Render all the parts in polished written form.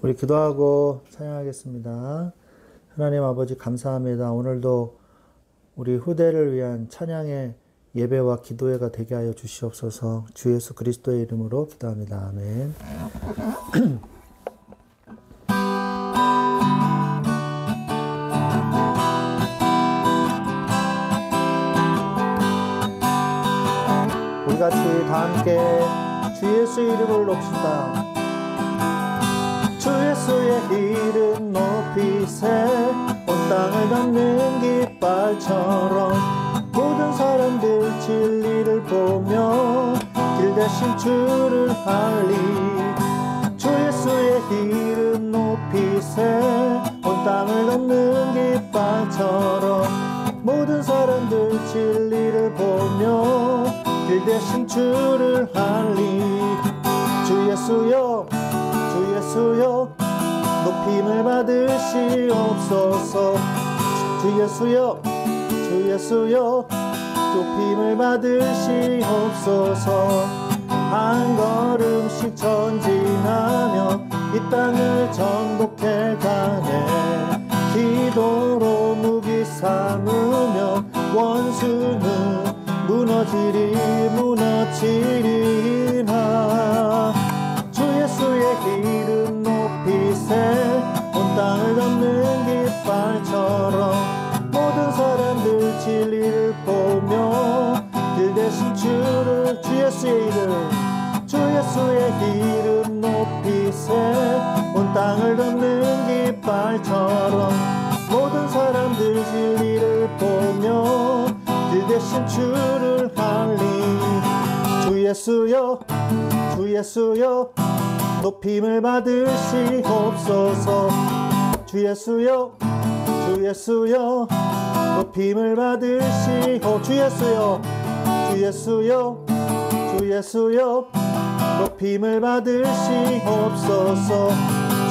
우리 기도하고 찬양하겠습니다. 하나님 아버지 감사합니다. 오늘도 우리 후대를 위한 찬양의 예배와 기도회가 되게 하여 주시옵소서. 주 예수 그리스도의 이름으로 기도합니다. 아멘. 우리 같이 다 함께 주 예수의 이름을 높이다. 주 예수의 이름 높이세. 온 땅을 덮는 깃발처럼 모든 사람들 진리를 보며 길 대신 주를 알리. 주 예수의 이름 높이세. 온 땅을 덮는 깃발처럼 모든 사람들 진리를 보며 길 대신 주를 알리. 주 예수여 주 예수여 높임을 받으시옵소서. 주 예수여 주 예수여 높임을 받으시옵소서. 한 걸음씩 전진하며 이 땅을 정복해가네. 기도로 무기 삼으며 원수는 무너지리라. 주 예수의 이름 높이세. 온 땅을 덮는 깃발처럼 모든 사람들 진리를 보며 길 대신 주를. 주 예수의 이름 주 예수의 이름 높이세. 온 땅을 덮는 깃발처럼 모든 사람들 진리를 보며 길 대신 주를 알리. 주 예수여 주 예수여 높임을 받으시옵소서. 주 예수여 주 예수여 높임을 받으시오. 주 예수여 주 예수여 주 예수여 높임을 받으시옵소서.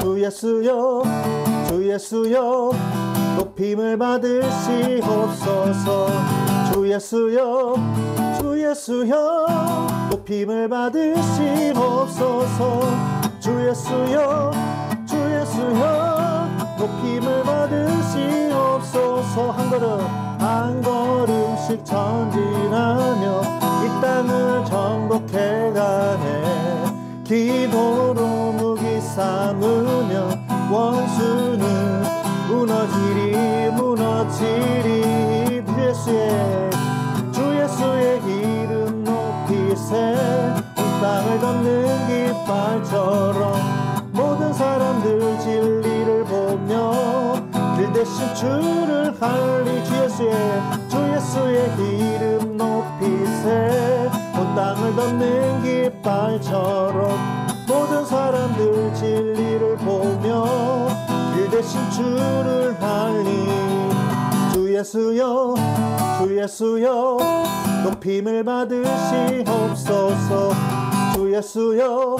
주 예수여 주 예수여 높임을 받으시옵소서. 주 예수여 주 예수여 높임을 받으시옵소서. 주 예수여 주 예수여 높임을 받으시옵소서. 한 걸음씩 전진하며 이 땅을 정복해가네. 기도로 무기 삼으며 원수는 무너지리. 주 예수의 이름 높이세. 온 땅을 덮는 깃발처럼 모든 사람들 진리를 보며 길 대신 주를 알리. 주 예수의 이름 높이세. 온 땅을 덮는 깃발처럼 모든 사람들 진리를 보며 길 대신 주를 알리. 주 예수여 주 예수여 높임을 받으시옵소서. 주 예수여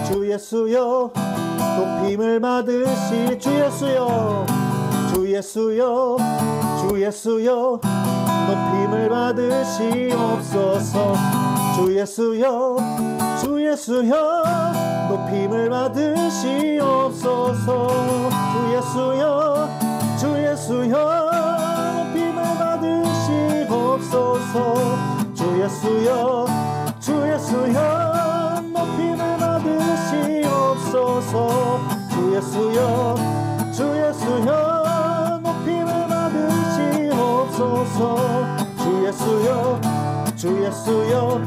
주 예수여 높임을 받으시. 주 예수여 주 예수여 주 예수여 높임을 받으시옵소서. 주 예수여 주 예수여 높임을 받으시옵소서. 주 예수여 주 예수여 높임을 받으시옵소서. 주 예수여 주 예수여 높임을 받으시옵소서. 주 예수여 주 예수여 높임을 받으시옵소서. 주 예수여 주 예수여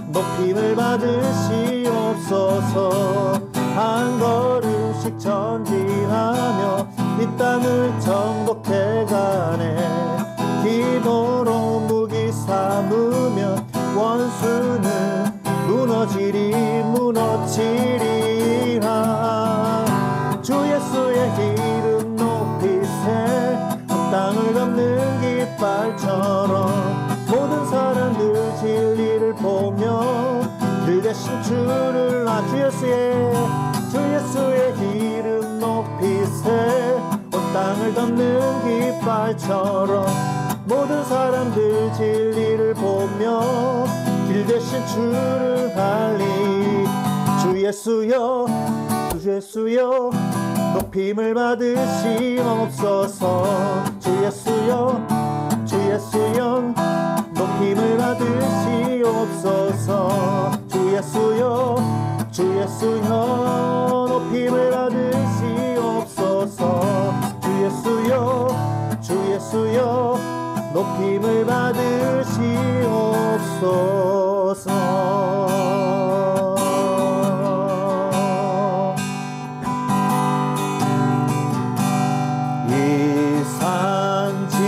높임을 받으시옵소서. 한 걸음씩 전진하며 이 땅을 정복해가네. 기도로 무기 삼으며 원수는 무너지리라. 주 예수의 이름 높이세. 온 땅을 덮는 깃발처럼 모든 사람들 진리를 보며 길 대신 주를 주 예수의 이름 높이세. 온 땅을 덮는 깃발처럼 모든 사람들 진리를 보며 길 대신 주를 알리. 주 예수여 주 주 예수여 높임을 받으시옵소서. 주 예수여 주 예수여 높임을 받으시옵소서. 주 예수여 주 예수여 높임을 받으시옵소서. 주 예수여 주 예수여 높임을 받으시옵소서. 이 산지를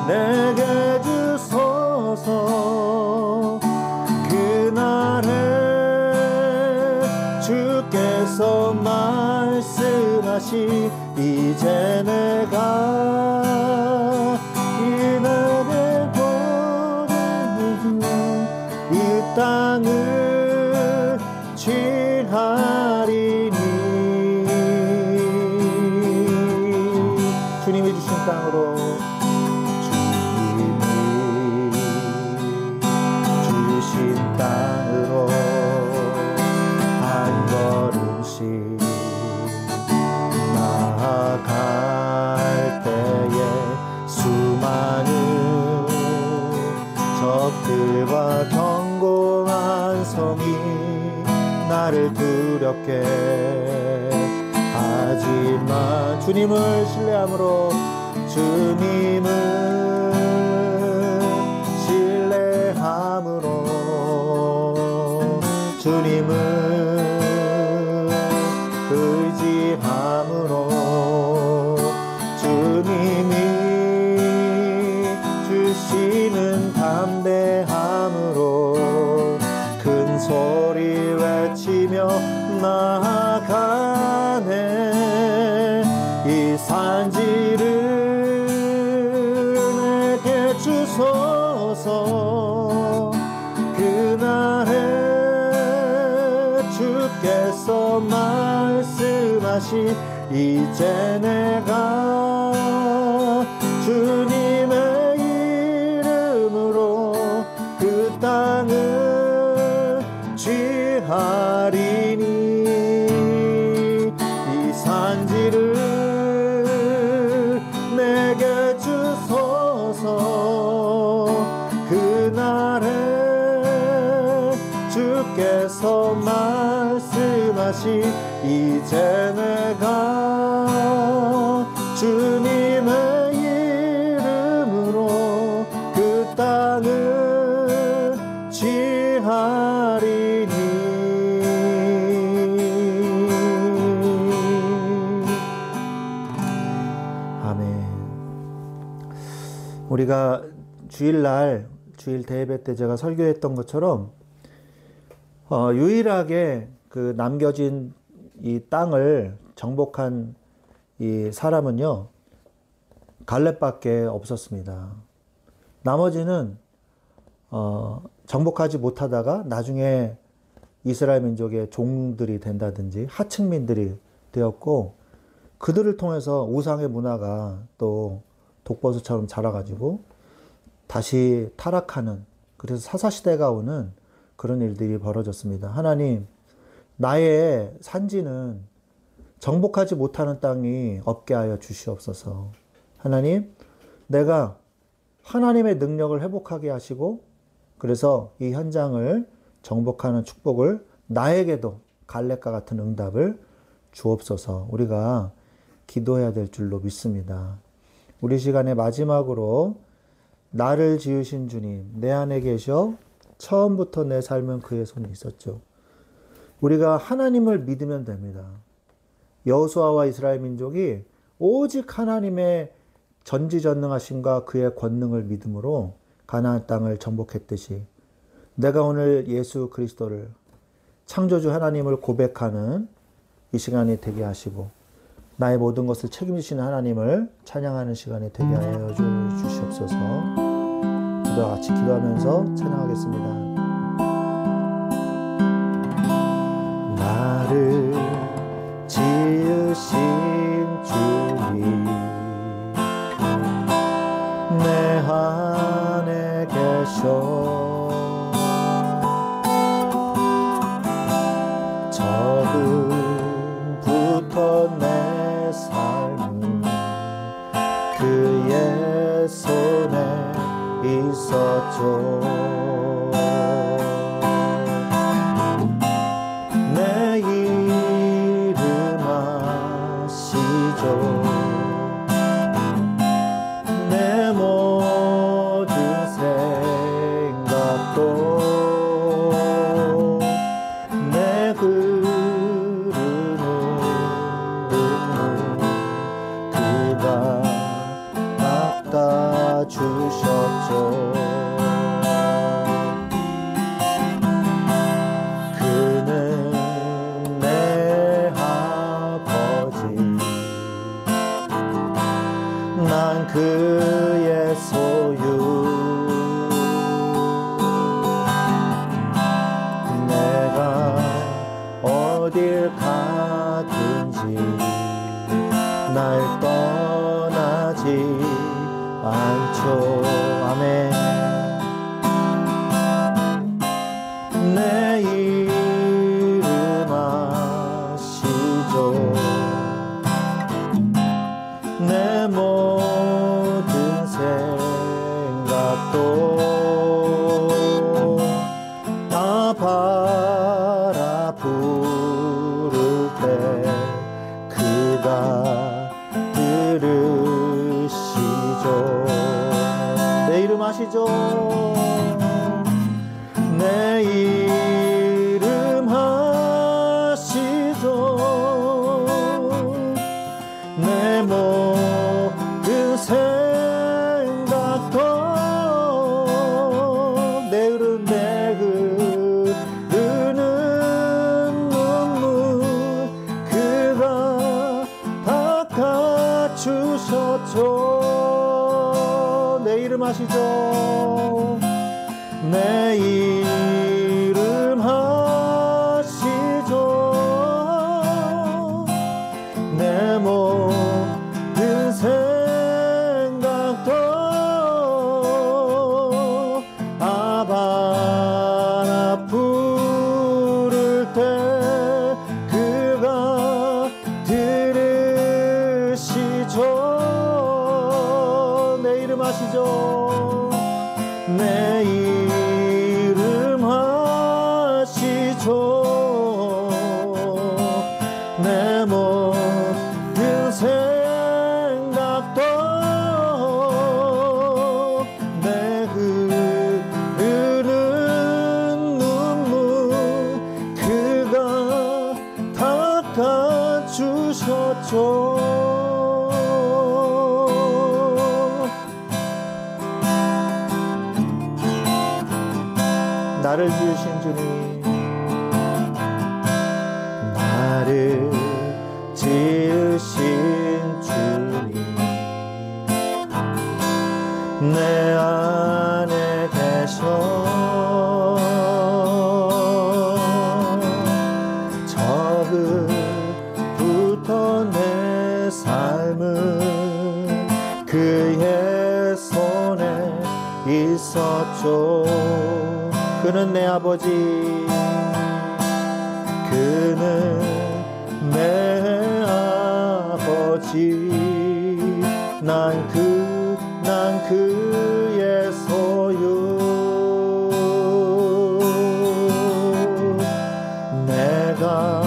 내게 주소서. 그날에 주께서 말씀하시 이제 내가 이날에 보내는 이 땅을 취하리니. 주님이 주신 땅으로 주님이 주신 땅으로 한 걸음씩 나아갈 때에 수많은 적들과 견고한 성이 나를 두렵게 하지만 주님을 신뢰함으로 주님을 신뢰함으로 주님을 의지함으로 주님이 주시는 담대함으로 큰 소리 외치며 나아가네. 이 산지를 내게 주소서. 그날에 주께서 말씀하시 이제 내가 주님의 이름으로 그 땅을 취하리니. 이 산지를 내게 주소서. 그날에 주께서 말씀하시 이제 내가 주님의 이름으로 그 땅을 취하리니. 아멘. 우리가 주일날 주일 대예배 때 제가 설교했던 것처럼 유일하게 그 남겨진 이 땅을 정복한 이 사람은요 갈렙밖에 없었습니다. 나머지는 정복하지 못하다가 나중에 이스라엘 민족의 종들이 된다든지 하층민들이 되었고, 그들을 통해서 우상의 문화가 또 독버섯처럼 자라가지고 다시 타락하는, 그래서 사사시대가 오는 그런 일들이 벌어졌습니다. 하나님, 나의 산지는 정복하지 못하는 땅이 없게 하여 주시옵소서. 하나님, 내가 하나님의 능력을 회복하게 하시고, 그래서 이 현장을 정복하는 축복을 나에게도 갈렙과 같은 응답을 주옵소서. 우리가 기도해야 될 줄로 믿습니다. 우리 시간의 마지막으로 나를 지으신 주님, 내 안에 계셔 처음부터 내 삶은 그의 손에 있었죠. 우리가 하나님을 믿으면 됩니다. 여호수아와 이스라엘 민족이 오직 하나님의 전지전능하심과 그의 권능을 믿음으로 가나안 땅을 정복했듯이, 내가 오늘 예수 그리스도를 창조주 하나님을 고백하는 이 시간이 되게 하시고, 나의 모든 것을 책임지시는 하나님을 찬양하는 시간이 되게 하여 주시옵소서. 우리가 같이 기도하면서 찬양하겠습니다. 나를 지으신 주님, 내 안에 계셔 아시죠? 내 이름 아시죠? 내 모든 생각도 아바 부를 때 그가 들으시죠. 내 이름 아시죠? 내 이름 아시죠? 내 모든 생각도 내 흐르는 눈물 그가 닦아주셨죠. 나를 지으신 주님, 나를 지으신 주님, 내 안에 계셔 저그부터 내 삶은 그의 손에 있었죠. 그는 내 아버지, 그는 내 아버지, 난 그의 소유. 내가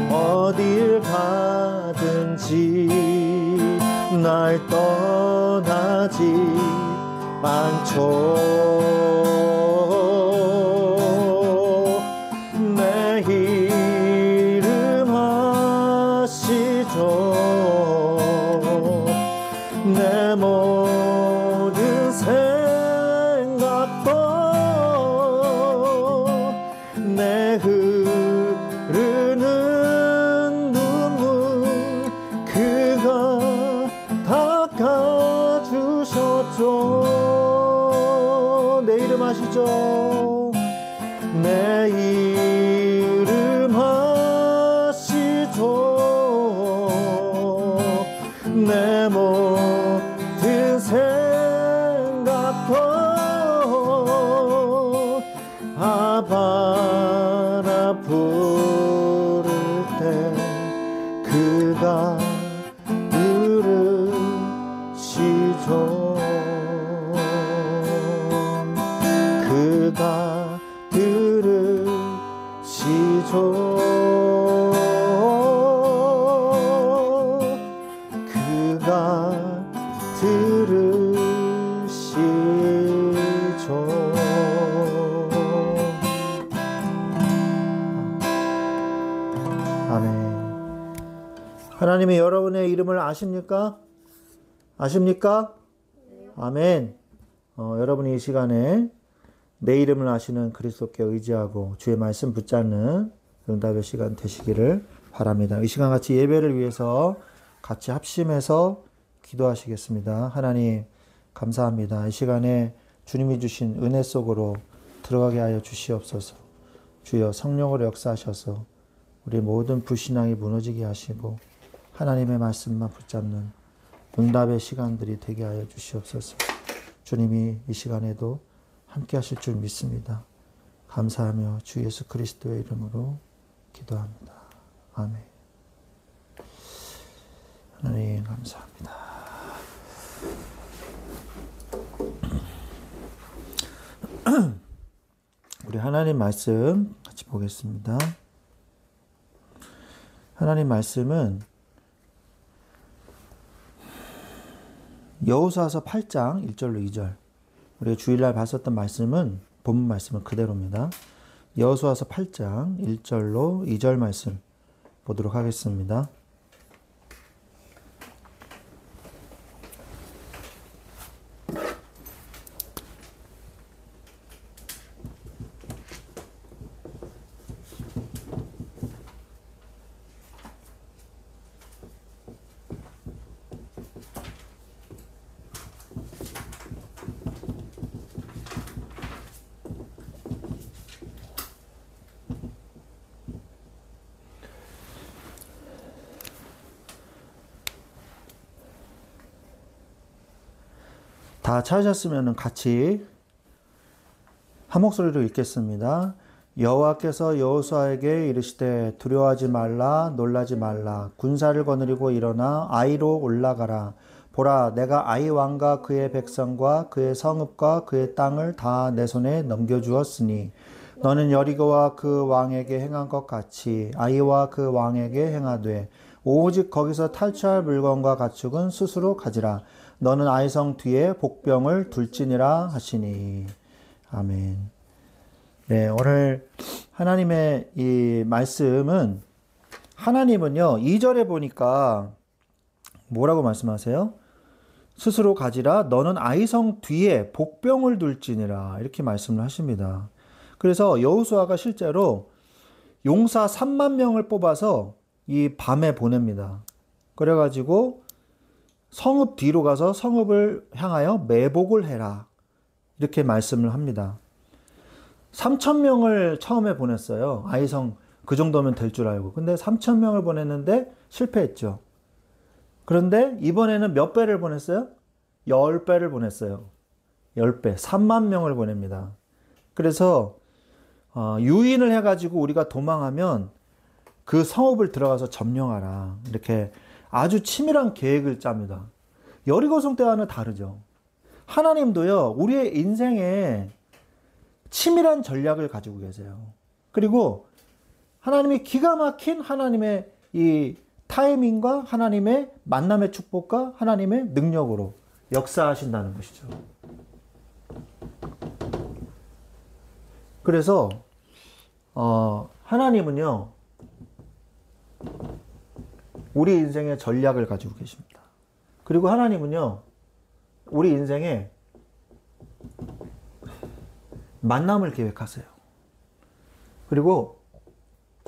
어딜 가든지 날 떠나지 않죠. 내 이름 아시죠? 내 모든 생각도 내 흐르는 눈물 그가 닦아주셨죠. 내 이름 아시죠? 내 이름 아시죠? 내 모든 생각도 아바라 부를 때 그가 들으시죠. 그가 들으시죠. 그가 들으시죠. 아멘. 하나님이 여러분의 이름을 아십니까? 아십니까? 아멘. 여러분이 이 시간에 내 이름을 아시는 그리스도께 의지하고 주의 말씀 붙잡는 응답의 시간 되시기를 바랍니다. 이 시간 같이 예배를 위해서 같이 합심해서 기도하시겠습니다. 하나님 감사합니다. 이 시간에 주님이 주신 은혜 속으로 들어가게 하여 주시옵소서. 주여 성령으로 역사하셔서 우리 모든 불신앙이 무너지게 하시고 하나님의 말씀만 붙잡는 응답의 시간들이 되게 하여 주시옵소서. 주님이 이 시간에도 함께 하실 줄 믿습니다. 감사하며 주 예수 그리스도의 이름으로 기도합니다. 아멘. 하나님 감사합니다. 우리 하나님 말씀 같이 보겠습니다. 하나님 말씀은 여호수아서 8장 1절로 2절. 우리가 주일날 봤었던 말씀은 본문 말씀은 그대로입니다. 여호수아서 8장 1절로 2절 말씀 보도록 하겠습니다. 다 찾으셨으면 같이 한 목소리로 읽겠습니다. 여호와께서 여호수아에게 이르시되 두려워하지 말라 놀라지 말라 군사를 거느리고 일어나 아이로 올라가라. 보라 내가 아이 왕과 그의 백성과 그의 성읍과 그의 땅을 다 내 손에 넘겨주었으니 너는 여리고와 그 왕에게 행한 것 같이 아이와 그 왕에게 행하되 오직 거기서 탈취할 물건과 가축은 스스로 가지라. 너는 아이성 뒤에 복병을 둘지니라 하시니. 아멘. 네, 오늘 하나님의 이 말씀은 하나님은요 2절에 보니까 뭐라고 말씀하세요? 스스로 가지라. 너는 아이성 뒤에 복병을 둘지니라 이렇게 말씀을 하십니다. 그래서 여호수아가 실제로 용사 3만 명을 뽑아서 이 밤에 보냅니다. 그래가지고 성읍 뒤로 가서 성읍을 향하여 매복을 해라 이렇게 말씀을 합니다. 3,000명을 처음에 보냈어요. 아이성 그 정도면 될 줄 알고. 근데 3,000명을 보냈는데 실패했죠. 그런데 이번에는 몇 배를 보냈어요? 10배를 보냈어요. 10배, 3만 명을 보냅니다. 그래서 유인을 해가지고 우리가 도망하면 그 성읍을 들어가서 점령하라. 이렇게 아주 치밀한 계획을 짭니다. 여리고성 때와는 다르죠. 하나님도요, 우리의 인생에 치밀한 전략을 가지고 계세요. 그리고 하나님이 기가 막힌 하나님의 이 타이밍과 하나님의 만남의 축복과 하나님의 능력으로 역사하신다는 것이죠. 그래서 하나님은요 우리 인생의 전략을 가지고 계십니다. 그리고 하나님은요 우리 인생에 만남을 계획하세요. 그리고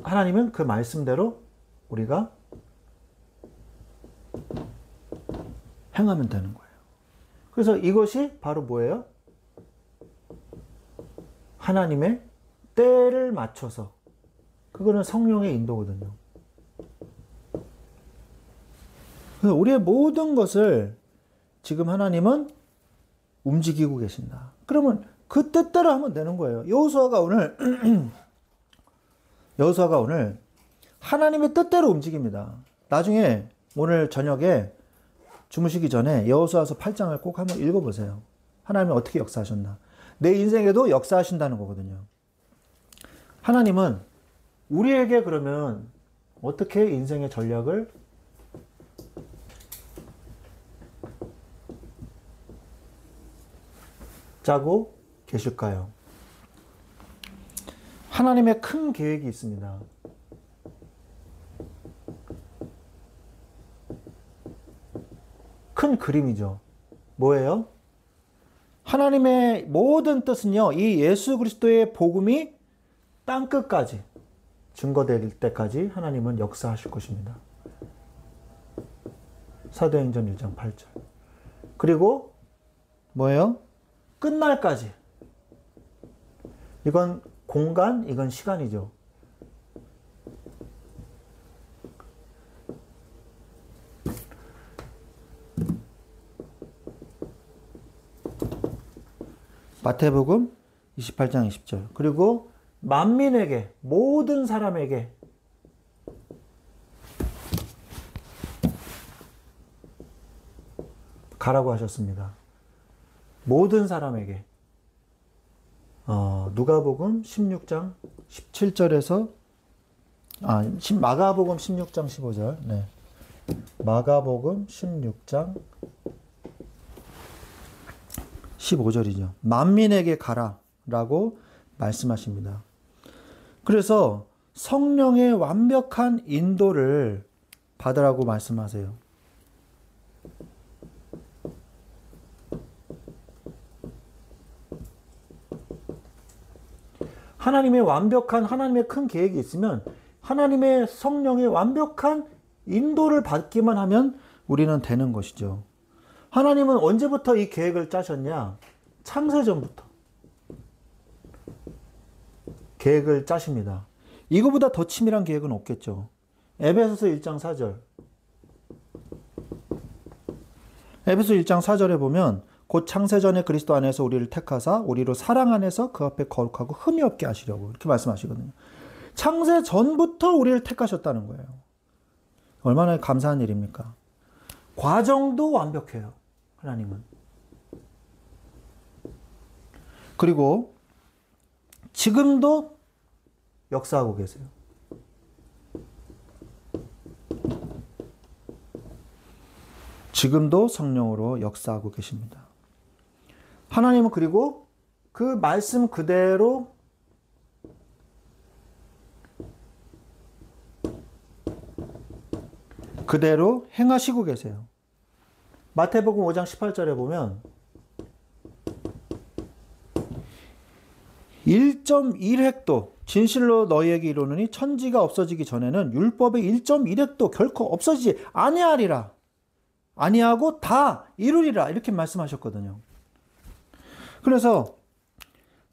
하나님은 그 말씀대로 우리가 행하면 되는 거예요. 그래서 이것이 바로 뭐예요? 하나님의 때를 맞춰서, 그거는 성령의 인도거든요. 그래서 우리의 모든 것을 지금 하나님은 움직이고 계신다. 그러면 그 뜻대로 하면 되는 거예요. 여호수아가 오늘 하나님의 뜻대로 움직입니다. 나중에 오늘 저녁에 주무시기 전에 여호수아서 8장을 꼭 한번 읽어보세요. 하나님이 어떻게 역사하셨나. 내 인생에도 역사하신다는 거거든요. 하나님은 우리에게 그러면 어떻게 인생의 전략을 짜고 계실까요? 하나님의 큰 계획이 있습니다. 큰 그림이죠. 뭐예요? 하나님의 모든 뜻은요, 이 예수 그리스도의 복음이 땅끝까지 증거될 때까지 하나님은 역사하실 것입니다. 사도행전 1장 8절. 그리고 뭐예요? 끝날까지. 이건 공간, 이건 시간이죠. 마태복음 28장 20절. 그리고 만민에게, 모든 사람에게 가라고 하셨습니다. 모든 사람에게. 누가복음 16장 17절에서 마가복음 16장 15절. 네. 마가복음 16장 15절이죠. 만민에게 가라라고 말씀하십니다. 그래서 성령의 완벽한 인도를 받으라고 말씀하세요. 하나님의 완벽한, 하나님의 큰 계획이 있으면 하나님의 성령의 완벽한 인도를 받기만 하면 우리는 되는 것이죠. 하나님은 언제부터 이 계획을 짜셨냐? 창세전부터 계획을 짜십니다. 이거보다 더 치밀한 계획은 없겠죠. 에베소서 1장 4절. 에베소 1장 4절에 보면 곧 창세전에 그리스도 안에서 우리를 택하사 우리로 사랑 안에서 그 앞에 거룩하고 흠이 없게 하시려고 이렇게 말씀하시거든요. 창세 전부터 우리를 택하셨다는 거예요. 얼마나 감사한 일입니까? 과정도 완벽해요. 하나님은. 그리고 지금도 역사하고 계세요. 지금도 성령으로 역사하고 계십니다. 하나님은 그리고 그 말씀 그대로 행하시고 계세요. 마태복음 5장 18절에 보면 1.1획도 진실로 너희에게 이르노니 천지가 없어지기 전에는 율법의 1.1획도 결코 없어지지 아니하리라. 아니하고 다 이루리라. 이렇게 말씀하셨거든요. 그래서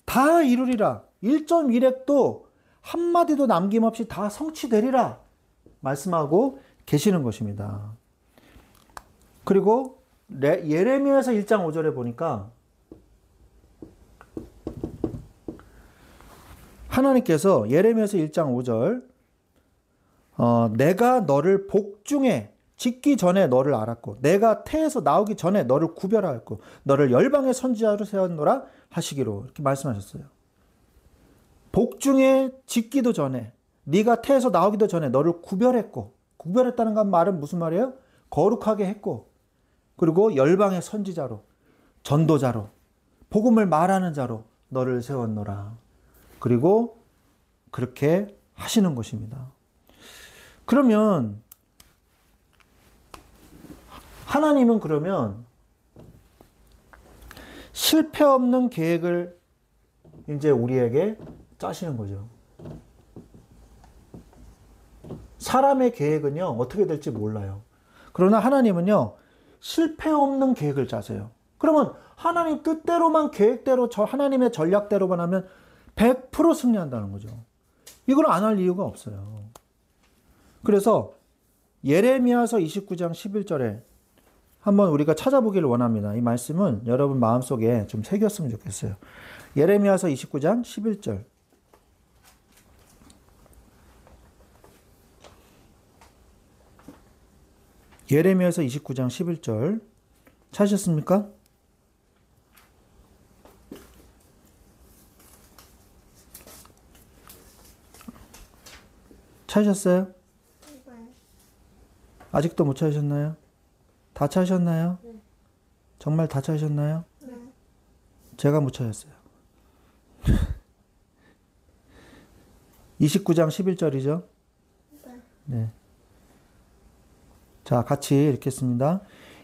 다 이루리라. 1.1획도 한마디도 남김없이 다 성취되리라. 말씀하고 계시는 것입니다. 그리고 예레미야서 1장 5절에 보니까 하나님께서 예레미야서 1장 5절 내가 너를 복중에 짓기 전에 너를 알았고 내가 태에서 나오기 전에 너를 구별하였고 너를 열방의 선지자로 세웠노라 하시기로 이렇게 말씀하셨어요. 복중에 짓기도 전에 네가 태에서 나오기도 전에 너를 구별했고 구별했다는 건 말은 무슨 말이에요? 거룩하게 했고 그리고 열방의 선지자로 전도자로 복음을 말하는 자로 너를 세웠노라. 그리고 그렇게 하시는 것입니다. 그러면 하나님은 그러면 실패 없는 계획을 이제 우리에게 짜시는 거죠. 사람의 계획은요, 어떻게 될지 몰라요. 그러나 하나님은요, 실패 없는 계획을 짜세요. 그러면 하나님 뜻대로만 계획대로 저 하나님의 전략대로만 하면 100% 승리한다는 거죠. 이걸 안 할 이유가 없어요. 그래서 예레미야서 29장 11절에 한번 우리가 찾아보기를 원합니다. 이 말씀은 여러분 마음속에 좀 새겼으면 좋겠어요. 예레미야서 29장 11절. 예레미야서 29장 11절 찾으셨습니까? 찾으셨어요? 아직도 못 찾으셨나요? 다 찾으셨나요? 네. 정말 다 찾으셨나요? 네. 제가 못 찾았어요. 29장 11절이죠? 네. 네. 자, 같이 읽겠습니다.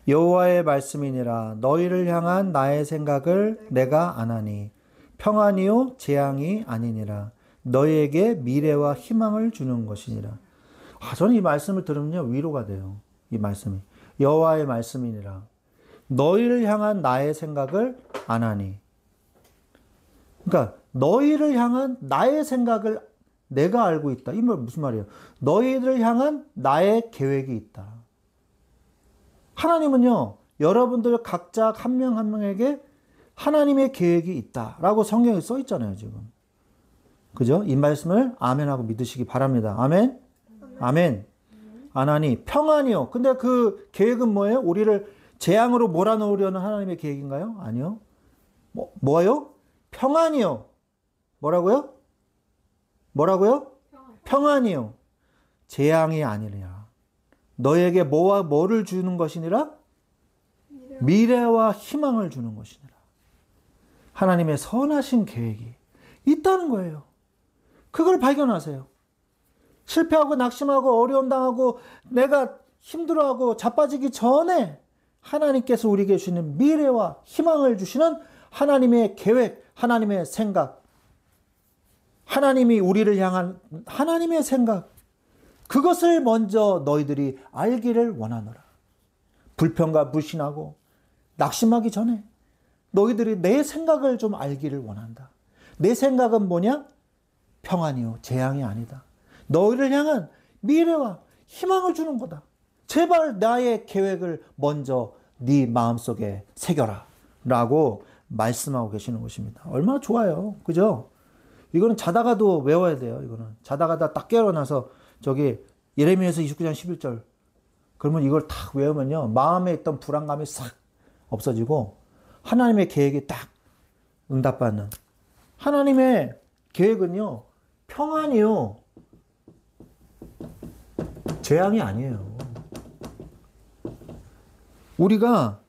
여호와의 말씀이니라 너희를 향한 나의 생각을 내가 아나니 평안이요 재앙이 아니니라 너희에게 미래와 희망을 주는 것이니라. 저는 이 말씀을 들으면요 위로가 돼요. 이 말씀이 여호와의 말씀이니라 너희를 향한 나의 생각을 아나니. 그러니까 너희를 향한 나의 생각을 내가 알고 있다. 이 말 무슨 말이에요? 너희를 향한 나의 계획이 있다. 하나님은요, 여러분들 각자 한 명 한 명에게 하나님의 계획이 있다라고 성경에 써 있잖아요, 지금. 그죠? 이 말씀을 아멘하고 믿으시기 바랍니다. 아멘? 아멘. 아나니, 평안이요. 근데 그 계획은 뭐예요? 우리를 재앙으로 몰아넣으려는 하나님의 계획인가요? 아니요. 뭐예요? 평안이요. 뭐라고요? 뭐라고요? 평안이요. 재앙이 아니라. 너에게 뭐와 뭐를 주는 것이니라? 미래와 희망을 주는 것이니라. 하나님의 선하신 계획이 있다는 거예요. 그걸 발견하세요. 실패하고 낙심하고 어려움 당하고 내가 힘들어하고 자빠지기 전에 하나님께서 우리에게 주시는 미래와 희망을 주시는 하나님의 계획, 하나님의 생각, 하나님이 우리를 향한 하나님의 생각, 그것을 먼저 너희들이 알기를 원하노라. 불평과 불신하고 낙심하기 전에 너희들이 내 생각을 좀 알기를 원한다. 내 생각은 뭐냐? 평안이요, 재앙이 아니다. 너희를 향한 미래와 희망을 주는 거다. 제발 나의 계획을 먼저 네 마음속에 새겨라. 라고 말씀하고 계시는 것입니다. 얼마나 좋아요. 그죠? 이거는 자다가도 외워야 돼요. 이거는. 자다가 딱 깨어나서 저기 예레미야서 29장 11절. 그러면 이걸 딱 외우면요. 마음에 있던 불안감이 싹 없어지고 하나님의 계획이 딱 응답받는. 하나님의 계획은요. 평안이요. 재앙이 아니에요. 우리가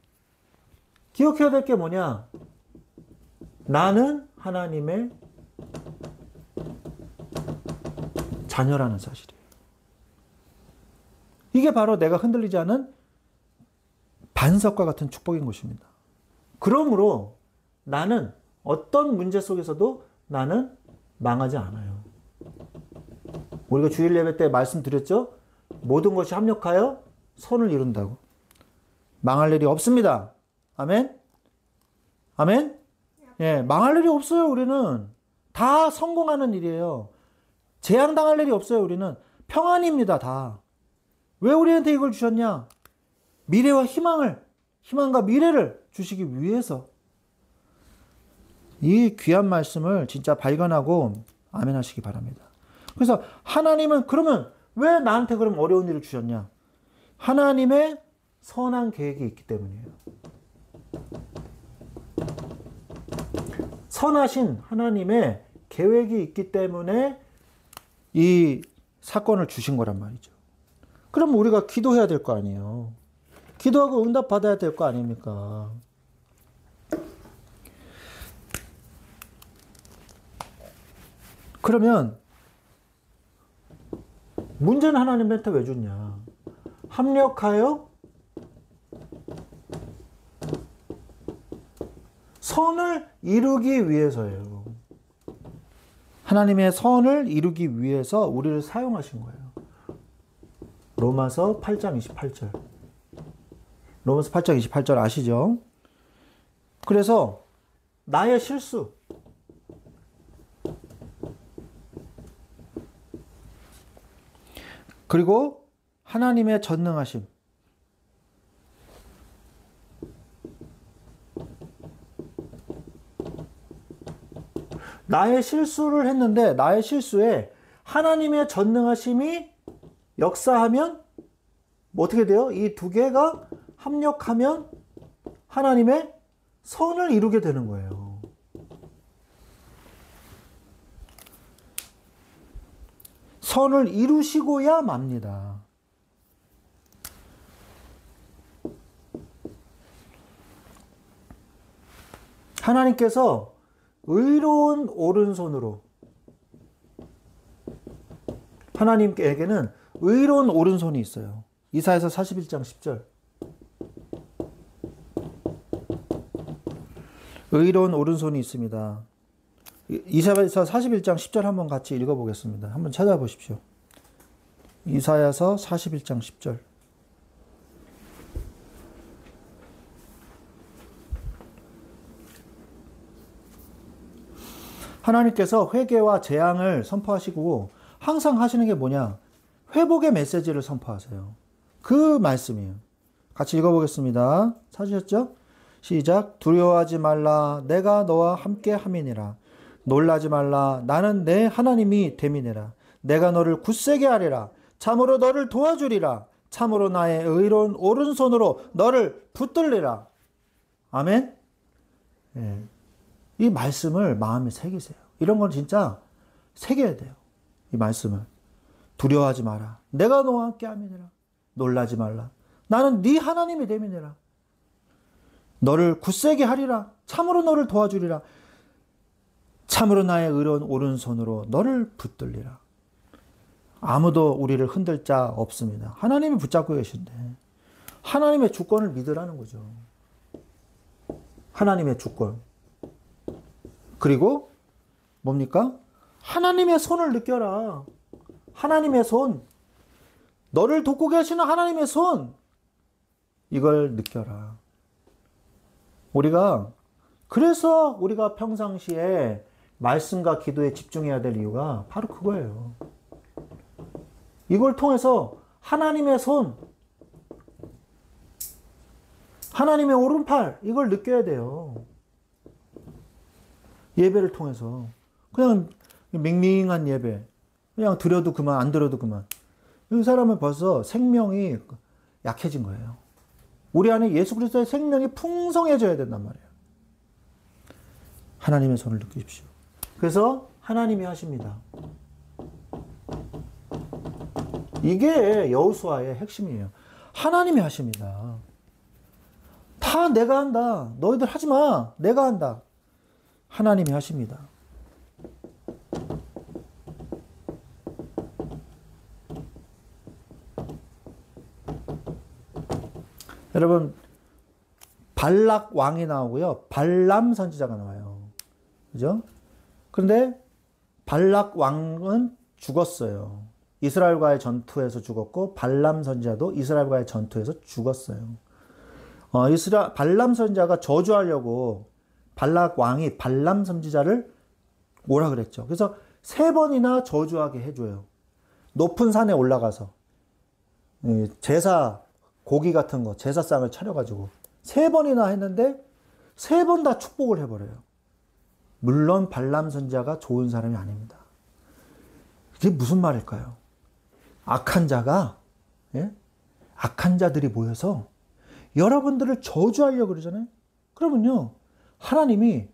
기억해야 될 게 뭐냐? 나는 하나님의 자녀라는 사실이에요. 이게 바로 내가 흔들리지 않은 반석과 같은 축복인 것입니다. 그러므로 나는 어떤 문제 속에서도 나는 망하지 않아요. 우리가 주일 예배 때 말씀드렸죠? 모든 것이 합력하여 선을 이룬다고. 망할 일이 없습니다. 아멘? 아멘? 예, 망할 일이 없어요, 우리는. 다 성공하는 일이에요. 재앙당할 일이 없어요, 우리는. 평안입니다, 다. 왜 우리한테 이걸 주셨냐? 미래와 희망과 미래를 주시기 위해서. 이 귀한 말씀을 진짜 발견하고 아멘 하시기 바랍니다. 그래서 하나님은 그러면 왜 나한테 그럼 어려운 일을 주셨냐? 하나님의 선한 계획이 있기 때문이에요. 선하신 하나님의 계획이 있기 때문에 이 사건을 주신 거란 말이죠. 그럼 우리가 기도해야 될 거 아니에요. 기도하고 응답 받아야 될 거 아닙니까? 그러면 문제는 하나님한테 왜 줬냐? 합력하여 선을 이루기 위해서예요. 하나님의 선을 이루기 위해서 우리를 사용하신 거예요. 로마서 8장 28절. 로마서 8장 28절 아시죠? 그래서 나의 실수, 그리고 하나님의 전능하심, 나의 실수를 했는데 나의 실수에 하나님의 전능하심이 역사하면 뭐 어떻게 돼요? 이 두 개가 합력하면 하나님의 선을 이루게 되는 거예요. 선을 이루시고야 맙니다. 하나님께서 의로운 오른손으로, 하나님께게는 의로운 오른손이 있어요. 이사야서 41장 10절. 의로운 오른손이 있습니다. 이사야서 41장 10절 한번 같이 읽어보겠습니다. 한번 찾아보십시오. 이사야서 41장 10절. 하나님께서 회개와 재앙을 선포하시고 항상 하시는 게 뭐냐? 회복의 메시지를 선포하세요. 그 말씀이에요. 같이 읽어보겠습니다. 찾으셨죠? 시작. 두려워하지 말라. 내가 너와 함께 함이니라. 놀라지 말라. 나는 내 하나님이 됨이니라. 내가 너를 굳세게 하리라. 참으로 너를 도와주리라. 참으로 나의 의로운 오른손으로 너를 붙들리라. 아멘? 예. 이 말씀을 마음에 새기세요. 이런 건 진짜 새겨야 돼요. 이 말씀을. 두려워하지 마라. 내가 너와 함께 함이니라. 놀라지 말라. 나는 네 하나님이 됨이니라. 너를 굳세게 하리라. 참으로 너를 도와주리라. 참으로 나의 의로운 오른손으로 너를 붙들리라. 아무도 우리를 흔들 자 없습니다. 하나님이 붙잡고 계신데 하나님의 주권을 믿으라는 거죠. 하나님의 주권. 그리고 뭡니까? 하나님의 손을 느껴라. 하나님의 손. 너를 돕고 계시는 하나님의 손. 이걸 느껴라. 그래서 우리가 평상시에 말씀과 기도에 집중해야 될 이유가 바로 그거예요. 이걸 통해서 하나님의 손, 하나님의 오른팔, 이걸 느껴야 돼요. 예배를 통해서. 그냥 밍밍한 예배. 그냥 드려도 그만, 안 드려도 그만. 이 사람은 벌써 생명이 약해진 거예요. 우리 안에 예수 그리스도의 생명이 풍성해져야 된단 말이에요. 하나님의 손을 느끼십시오. 그래서 하나님이 하십니다. 이게 여호수아의 핵심이에요. 하나님이 하십니다. 다 내가 한다. 너희들 하지 마. 내가 한다. 하나님이 하십니다. 여러분, 발락 왕이 나오고요. 발람 선지자가 나와요. 그죠? 그런데 발락 왕은 죽었어요. 이스라엘과의 전투에서 죽었고, 발람 선지자도 이스라엘과의 전투에서 죽었어요. 발람 선지자가 저주하려고 발락 왕이 발람 선지자를 뭐라 그랬죠? 그래서 3번이나 저주하게 해줘요. 높은 산에 올라가서 제사 고기 같은 거 제사상을 차려가지고 3번이나 했는데 3번 다 축복을 해버려요. 물론 발람 선지자가 좋은 사람이 아닙니다. 이게 무슨 말일까요? 악한 자가, 예? 악한 자들이 모여서 여러분들을 저주하려고 그러잖아요. 그러면요, 하나님이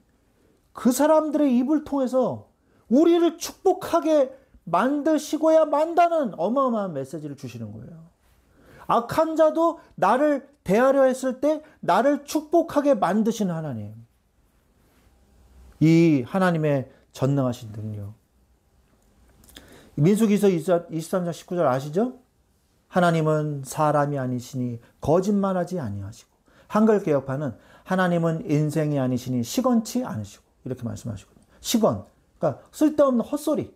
그 사람들의 입을 통해서 우리를 축복하게 만드시고야 만다는 어마어마한 메시지를 주시는 거예요. 악한 자도 나를 대하려 했을 때 나를 축복하게 만드시는 하나님. 이 하나님의 전능하신 능력. 민수기서 23장 19절 아시죠? 하나님은 사람이 아니시니 거짓말하지 아니하시고, 한글 개혁판은 하나님은 인생이 아니시니 시건치 않으시고, 이렇게 말씀하시거든요. 시건, 그러니까 쓸데없는 헛소리.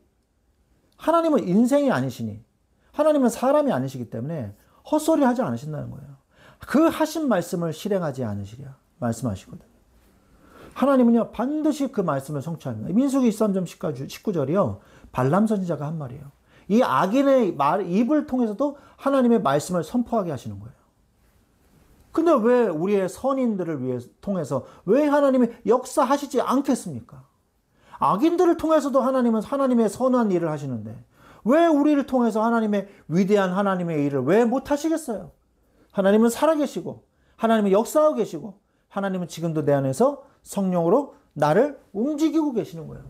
하나님은 인생이 아니시니, 하나님은 사람이 아니시기 때문에 헛소리 하지 않으신다는 거예요. 그 하신 말씀을 실행하지 않으시랴 말씀하시거든요. 하나님은요, 반드시 그 말씀을 성취합니다. 민수기 23장 19절이요, 발람 선지자가 한 말이에요. 이 악인의 입을 통해서도 하나님의 말씀을 선포하게 하시는 거예요. 근데 왜 우리의 선인들을 통해서 왜 하나님이 역사하시지 않겠습니까? 악인들을 통해서도 하나님은 하나님의 선한 일을 하시는데 왜 우리를 통해서 하나님의 위대한 하나님의 일을 왜 못하시겠어요? 하나님은 살아계시고 하나님은 역사하고 계시고 하나님은 지금도 내 안에서 성령으로 나를 움직이고 계시는 거예요.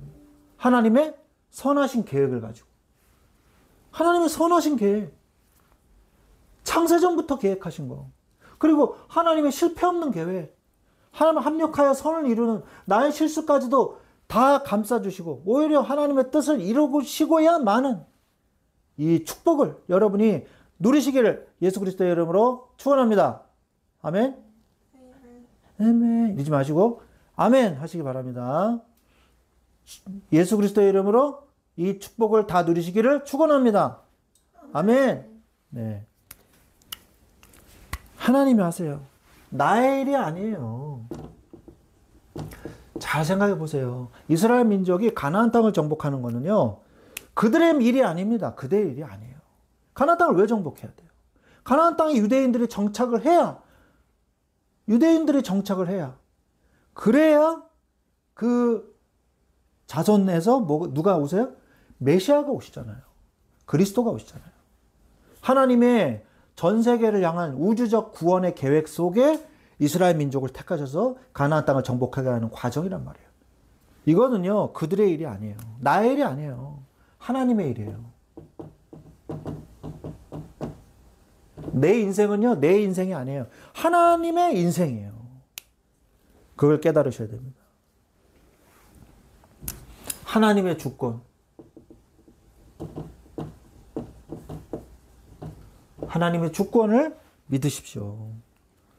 하나님의 선하신 계획을 가지고. 하나님의 선하신 계획. 창세전부터 계획하신 거. 그리고 하나님의 실패 없는 계획. 하나님 합력하여 선을 이루는 나의 실수까지도 다 감싸주시고 오히려 하나님의 뜻을 이루시고야만은 이 축복을 여러분이 누리시기를 예수 그리스도의 이름으로 축원합니다. 아멘. 아멘. 이러지 마시고 아멘 하시기 바랍니다. 예수 그리스도의 이름으로 이 축복을 다 누리시기를 축원합니다. 아멘. 네. 하나님이 하세요. 나의 일이 아니에요. 잘 생각해 보세요. 이스라엘 민족이 가나안 땅을 정복하는 거는요, 그들의 일이 아닙니다. 그들의 일이 아니에요. 가나안 땅을 왜 정복해야 돼요? 가나안 땅에 유대인들이 정착을 해야, 그래야 그 자손에서 누가 오세요? 메시아가 오시잖아요. 그리스도가 오시잖아요. 하나님의 전 세계를 향한 우주적 구원의 계획 속에 이스라엘 민족을 택하셔서 가나안 땅을 정복하게 하는 과정이란 말이에요. 이거는요, 그들의 일이 아니에요. 나의 일이 아니에요. 하나님의 일이에요. 내 인생은요, 내 인생이 아니에요. 하나님의 인생이에요. 그걸 깨달으셔야 됩니다. 하나님의 주권. 하나님의 주권을 믿으십시오.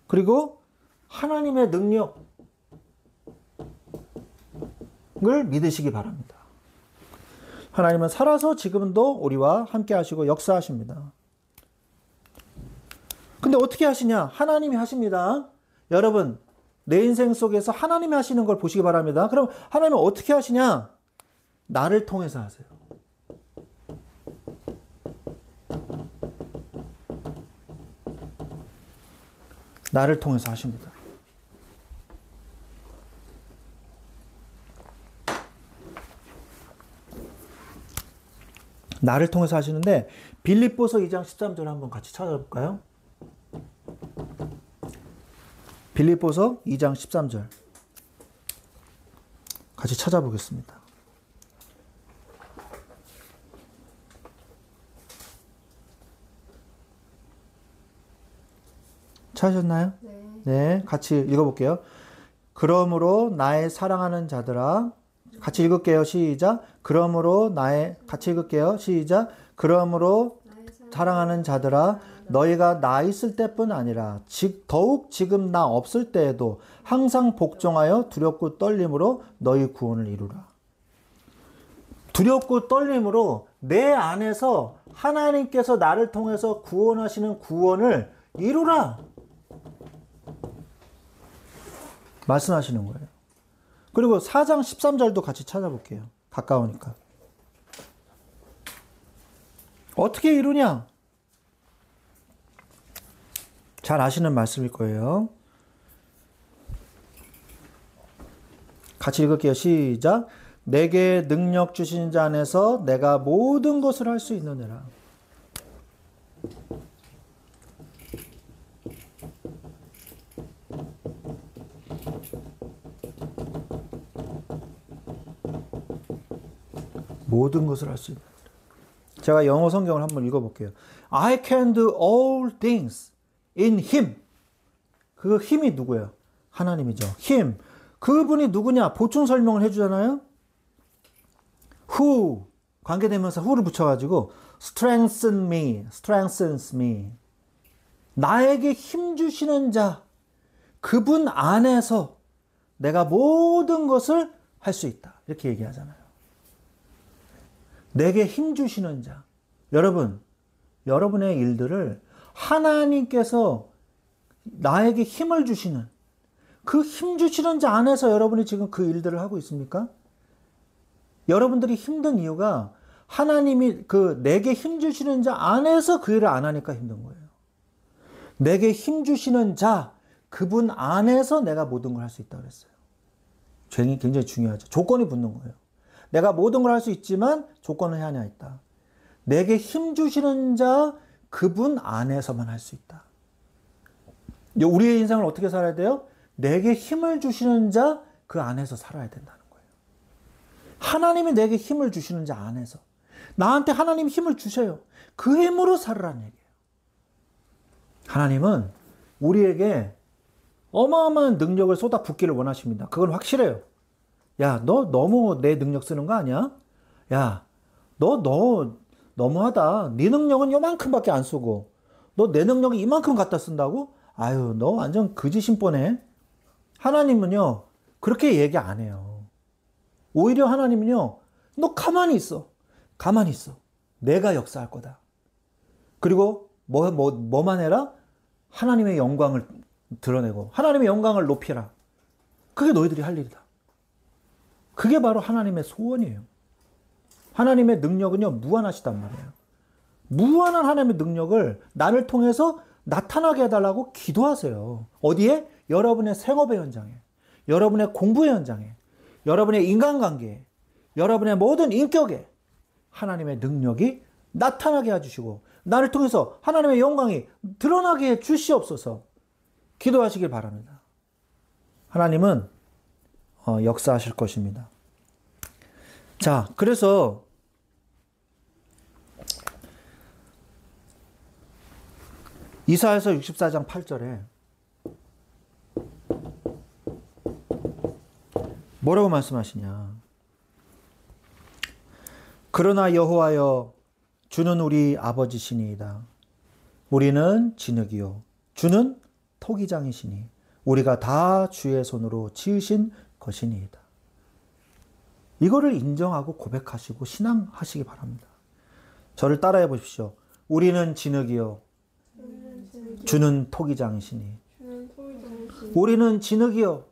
그리고 하나님의 능력을 믿으시기 바랍니다. 하나님은 살아서 지금도 우리와 함께 하시고 역사하십니다. 근데 어떻게 하시냐? 하나님이 하십니다. 여러분, 내 인생 속에서 하나님이 하시는 걸 보시기 바랍니다. 그럼 하나님은 어떻게 하시냐? 나를 통해서 하세요. 나를 통해서 하십니다. 나를 통해서 하시는데 빌립보서 2장 13절 한번 같이 찾아볼까요? 빌립보서 2장 13절 같이 찾아보겠습니다. 찾으셨나요? 네, 같이 읽어볼게요. 그러므로 나의 사랑하는 자들아, 같이 읽을게요. 시작. 같이 읽을게요. 시작. 그러므로 사랑하는 자들아, 너희가 나 있을 때뿐 아니라 더욱 지금 나 없을 때에도 항상 복종하여 두렵고 떨림으로 너희 구원을 이루라. 두렵고 떨림으로 내 안에서 하나님께서 나를 통해서 구원하시는 구원을 이루라 말씀하시는 거예요. 그리고 4장 13절도 같이 찾아볼게요. 가까우니까. 어떻게 이루냐? 잘 아시는 말씀일 거예요. 같이 읽을게요. 시작. 내게 능력 주신 자 안에서 내가 모든 것을 할 수 있느니라. 모든 것을 할 수 있는. 제가 영어 성경을 한번 읽어볼게요. I can do all things in Him. 그 힘이 누구예요? 하나님이죠. 힘. 그분이 누구냐? 보충 설명을 해주잖아요. Who. 관계대명사 who를 붙여가지고 strengthens me. 나에게 힘 주시는 자. 그분 안에서 내가 모든 것을 할 수 있다. 이렇게 얘기하잖아요. 내게 힘 주시는 자. 여러분, 여러분의 일들을 하나님께서 나에게 힘을 주시는 그 힘 주시는 자 안에서 여러분이 지금 그 일들을 하고 있습니까? 여러분들이 힘든 이유가 하나님이 내게 힘 주시는 자 안에서 그 일을 안 하니까 힘든 거예요. 내게 힘 주시는 자, 그분 안에서 내가 모든 걸 할 수 있다고 그랬어요. 굉장히 중요하죠. 조건이 붙는 거예요. 내가 모든 걸 할 수 있지만 조건은 하나 있다. 내게 힘 주시는 자, 그분 안에서만 할 수 있다. 우리의 인생을 어떻게 살아야 돼요? 내게 힘을 주시는 자, 그 안에서 살아야 된다는 거예요. 하나님이 내게 힘을 주시는 자 안에서. 나한테 하나님 힘을 주셔요. 그 힘으로 살으라는 얘기예요. 하나님은 우리에게 어마어마한 능력을 쏟아붓기를 원하십니다. 그건 확실해요. 야, 너 너무 내 능력 쓰는 거 아니야? 야, 너 너무하다. 네 능력은 요만큼밖에 안 쓰고 너 내 능력이 이만큼 갖다 쓴다고? 아유, 너 완전 거짓인 뻔해. 하나님은요, 그렇게 얘기 안 해요. 오히려 하나님은요, 너 가만히 있어. 가만히 있어. 내가 역사할 거다. 그리고 뭐만 해라? 하나님의 영광을 드러내고 하나님의 영광을 높이라. 그게 너희들이 할 일이다. 그게 바로 하나님의 소원이에요. 하나님의 능력은요, 무한하시단 말이에요. 무한한 하나님의 능력을 나를 통해서 나타나게 해달라고 기도하세요. 어디에? 여러분의 생업의 현장에, 여러분의 공부의 현장에, 여러분의 인간관계에, 여러분의 모든 인격에 하나님의 능력이 나타나게 해주시고 나를 통해서 하나님의 영광이 드러나게 해 주시옵소서 기도하시길 바랍니다. 하나님은 역사하실 것입니다. 자, 그래서 이사야서 64장 8절에 뭐라고 말씀하시냐? 그러나 여호와여, 주는 우리 아버지시니이다. 우리는 진흙이요, 주는 토기장이시니 우리가 다 주의 손으로 지으신 것이니이다. 이거를 인정하고 고백하시고 신앙하시기 바랍니다. 저를 따라해 보십시오. 우리는 진흙이요, 주는 토기장이시니. 우리는 진흙이요,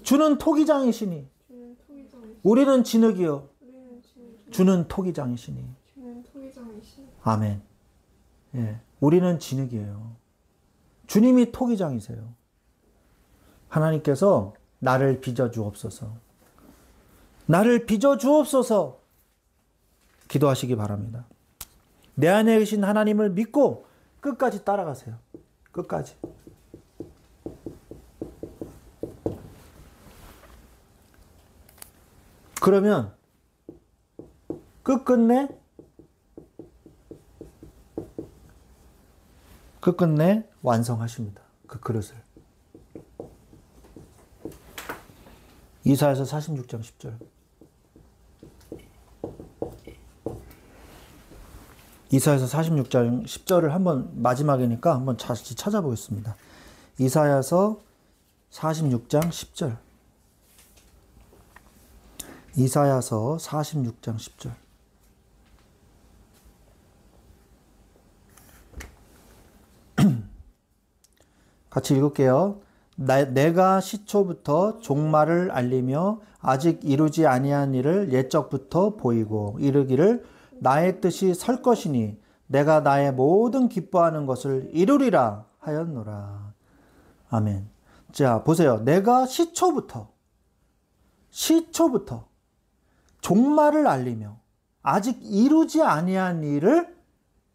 주는 토기장이시니. 우리는 진흙이요, 주는 토기장이시니. 아멘. 예, 우리는 진흙이에요. 주님이 토기장이세요. 하나님께서 나를 빚어주옵소서. 나를 빚어주옵소서 기도하시기 바랍니다. 내 안에 계신 하나님을 믿고 끝까지 따라가세요. 끝까지. 그러면 끝끝내 완성하십니다. 그 그릇을. 이사야서 46장 10절. 이사야서 46장 10절을 한번 마지막이니까 한번 다시 찾아보겠습니다. 이사야서 46장 10절. 이사야서 46장 10절. 같이 읽을게요. 내가 시초부터 종말을 알리며 아직 이루지 아니한 일을 옛적부터 보이고 이르기를 나의 뜻이 설 것이니 내가 나의 모든 기뻐하는 것을 이루리라 하였노라. 아멘. 자, 보세요. 내가 시초부터 종말을 알리며 아직 이루지 아니한 일을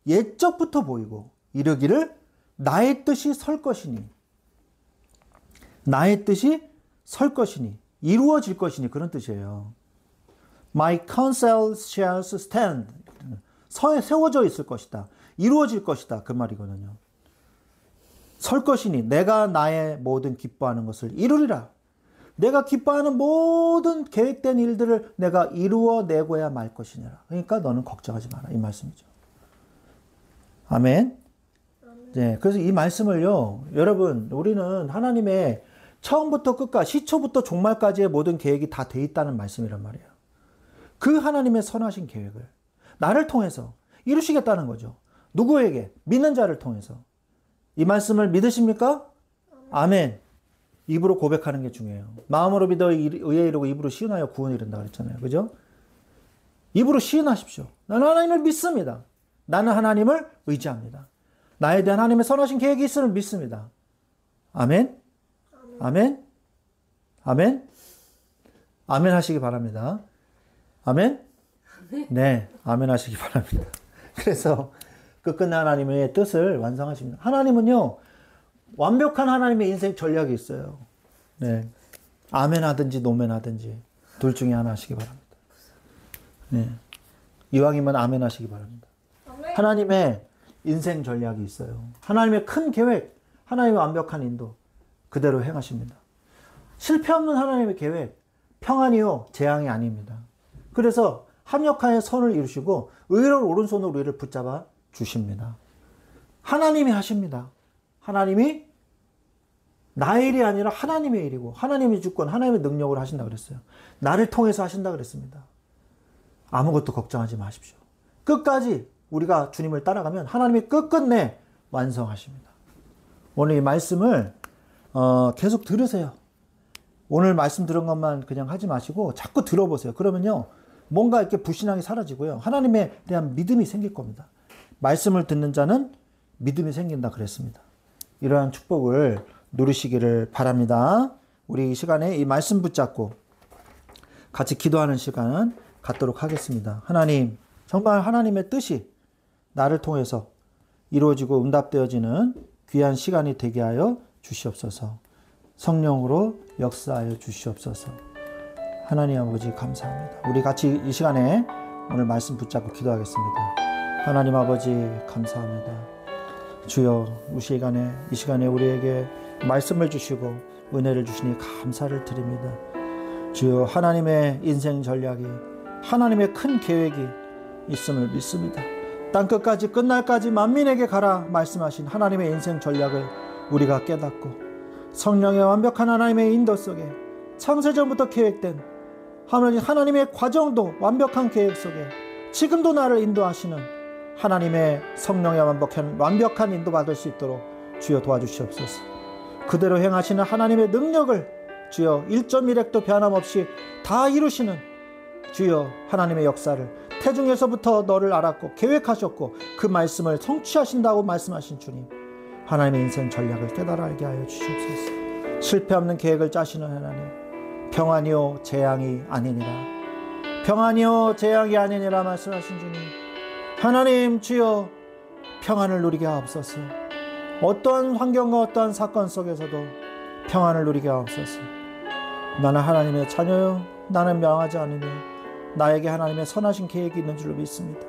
옛적부터 보이고 이르기를 나의 뜻이 설 것이니, 나의 뜻이 설 것이니, 이루어질 것이니, 그런 뜻이에요. My counsel shall stand. 세워져 있을 것이다. 이루어질 것이다. 그 말이거든요. 설 것이니 내가 나의 모든 기뻐하는 것을 이루리라. 내가 기뻐하는 모든 계획된 일들을 내가 이루어내고야 말 것이니라. 그러니까 너는 걱정하지 마라. 이 말씀이죠. 아멘. 네, 그래서 이 말씀을요, 여러분, 우리는 하나님의 처음부터 끝까지, 시초부터 종말까지의 모든 계획이 다 돼 있다는 말씀이란 말이에요. 그 하나님의 선하신 계획을 나를 통해서 이루시겠다는 거죠. 누구에게? 믿는 자를 통해서. 이 말씀을 믿으십니까? 아멘. 입으로 고백하는 게 중요해요. 마음으로 믿어 의에 이르고 입으로 시인하여 구원을 이룬다 그랬잖아요. 그죠? 입으로 시인하십시오. 나는 하나님을 믿습니다. 나는 하나님을 의지합니다. 나에 대한 하나님의 선하신 계획이 있음을 믿습니다. 아멘? 아멘? 아멘? 아멘 하시기 바랍니다. 아멘? 네, 아멘 하시기 바랍니다. 그래서 끝끝내 하나님의 뜻을 완성하십니다. 하나님은요, 완벽한 하나님의 인생 전략이 있어요. 네. 아멘 하든지 노멘 하든지 둘 중에 하나 하시기 바랍니다. 네. 이왕이면 아멘 하시기 바랍니다. 하나님의 인생 전략이 있어요. 하나님의 큰 계획, 하나님의 완벽한 인도 그대로 행하십니다. 실패 없는 하나님의 계획, 평안이요 재앙이 아닙니다. 그래서 합력하여 선을 이루시고 의로운 오른손으로 우리를 붙잡아 주십니다. 하나님이 하십니다. 하나님이 나의 일이 아니라 하나님의 일이고 하나님의 주권, 하나님의 능력으로 하신다 그랬어요. 나를 통해서 하신다 그랬습니다. 아무것도 걱정하지 마십시오. 끝까지 우리가 주님을 따라가면 하나님이 끝끝내 완성하십니다. 오늘 이 말씀을 계속 들으세요. 오늘 말씀 들은 것만 그냥 하지 마시고 자꾸 들어보세요. 그러면요, 뭔가 이렇게 불신앙이 사라지고요, 하나님에 대한 믿음이 생길 겁니다. 말씀을 듣는 자는 믿음이 생긴다 그랬습니다. 이러한 축복을 누리시기를 바랍니다. 우리 이 시간에 이 말씀 붙잡고 같이 기도하는 시간 갖도록 하겠습니다. 하나님, 정말 하나님의 뜻이 나를 통해서 이루어지고 응답되어지는 귀한 시간이 되게 하여 주시옵소서. 성령으로 역사하여 주시옵소서. 하나님 아버지 감사합니다. 우리 같이 이 시간에 오늘 말씀 붙잡고 기도하겠습니다. 하나님 아버지 감사합니다. 주여, 이 시간에 우리에게 말씀을 주시고 은혜를 주시니 감사를 드립니다. 주여, 하나님의 인생 전략이, 하나님의 큰 계획이 있음을 믿습니다. 땅끝까지 끝날까지 만민에게 가라 말씀하신 하나님의 인생 전략을 우리가 깨닫고 성령의 완벽한 하나님의 인도 속에 창세전부터 계획된 하나님의 과정도 완벽한 계획 속에 지금도 나를 인도하시는 하나님의 성령의 완벽한 인도 받을 수 있도록 주여 도와주시옵소서. 그대로 행하시는 하나님의 능력을 주여 1.1획도 변함없이 다 이루시는 주여 하나님의 역사를 태중에서부터 너를 알았고 계획하셨고 그 말씀을 성취하신다고 말씀하신 주님, 하나님의 인생 전략을 깨달아 알게 하여 주시옵소서. 실패 없는 계획을 짜시는 하나님, 평안이요 재앙이 아니니라, 평안이요 재앙이 아니니라 말씀하신 주님, 하나님 주여 평안을 누리게 하옵소서. 어떠한 환경과 어떠한 사건 속에서도 평안을 누리게 하옵소서. 나는 하나님의 자녀요, 나는 명하지 않으며 나에게 하나님의 선하신 계획이 있는 줄로 믿습니다.